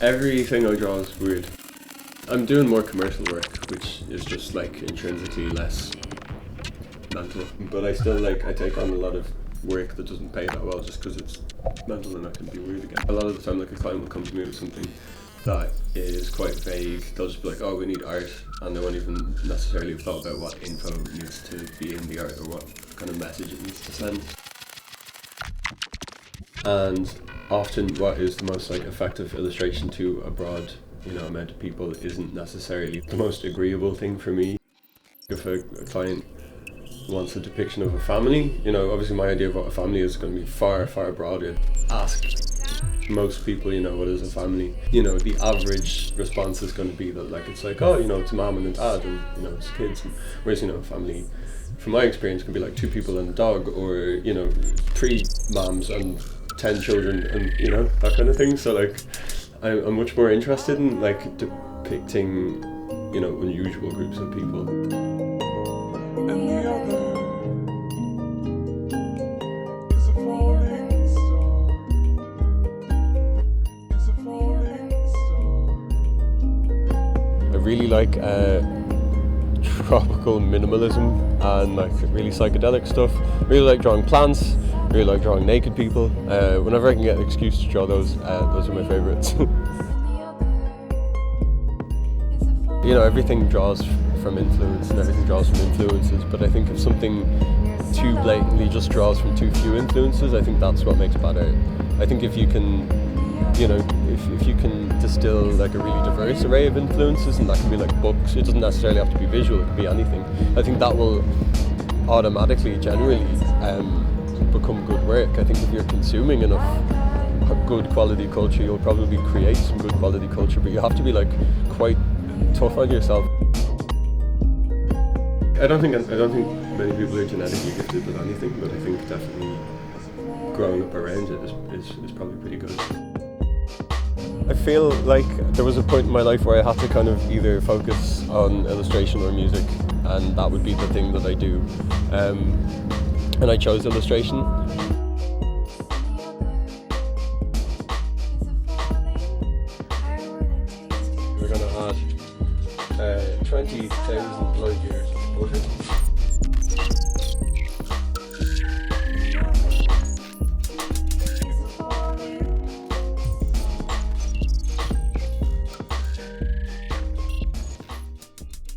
Everything I draw is weird. I'm doing more commercial work, which is just like intrinsically less mental. But I still I take on a lot of work that doesn't pay that well just because it's mental and I can be weird again. A lot of the time, like, a client will come to me with something that is quite vague. They'll just be like, oh, we need art, and they won't even necessarily have thought about what info needs to be in the art or what kind of message it needs to send. And often what is the most effective illustration to a broad amount of people isn't necessarily the most agreeable thing for me. If a client wants a depiction of a family, obviously my idea of what a family is going to be far, far broader. Ask most people, what is a family? The average response is going to be that it's it's a mom and a dad and, it's kids. And, whereas, a family, from my experience, can be like 2 people and a dog, or, 3 moms and 10 children and, that kind of thing. So I'm much more interested in depicting, unusual groups of people. And the other is a falling star. It's a falling star. I really like tropical minimalism and really psychedelic stuff. Really like drawing plants. Really like drawing naked people. Whenever I can get an excuse to draw those are my favourites. Everything draws from influence and everything draws from influences, but I think if something too blatantly just draws from too few influences, I think that's what makes bad art. I think if you can, if you can distill a really diverse array of influences, and that can be books, it doesn't necessarily have to be visual, it can be anything. I think that will automatically, generally, become good work. I think if you're consuming enough good quality culture, you'll probably create some good quality culture, but you have to be quite tough on yourself. I don't think many people are genetically gifted with anything, but I think definitely growing up around it is probably pretty good. I feel like there was a point in my life where I had to kind of either focus on illustration or music, and that would be the thing that I do. And I chose illustration. We're going to add 20,000 light years of butter.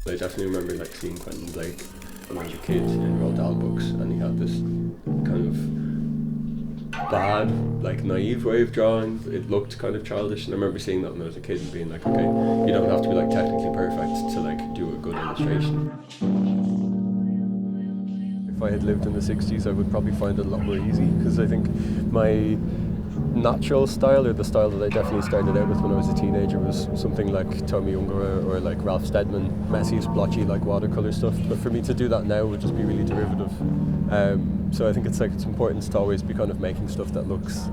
I definitely remember seeing Quentin Blake when I was a kid in Roald Dahl books, and he had this kind of bad, naive way of drawing. It looked kind of childish, and I remember seeing that when I was a kid and being okay, you don't have to be technically perfect to do a good illustration. If I had lived in the 60s, I would probably find it a lot more easy, because I think my natural style, or the style that I definitely started out with when I was a teenager, was something like Tommy Ungerer or Ralph Steadman, messy, splotchy, watercolor stuff. But for me to do that now would just be really derivative. So I think it's important to always be kind of making stuff that looks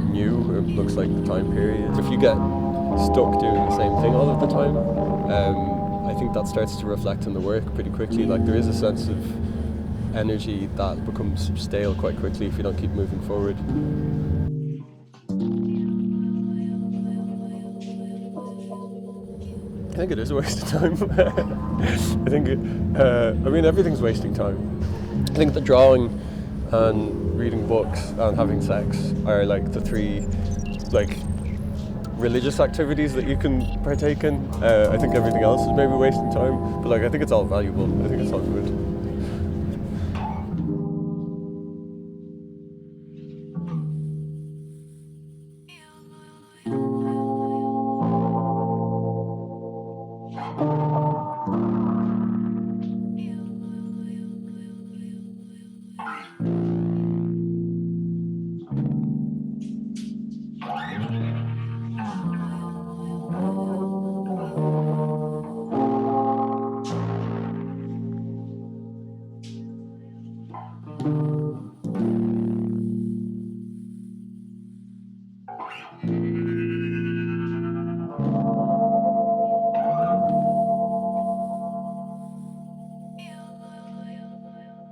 new or looks like the time period. If you get stuck doing the same thing all of the time, I think that starts to reflect in the work pretty quickly. There is a sense of energy that becomes stale quite quickly if you don't keep moving forward. I think it is a waste of time. I think everything's wasting time. I think the drawing and reading books and having sex are the 3 religious activities that you can partake in. I think everything else is maybe wasting time, but I think it's all valuable. I think it's all good.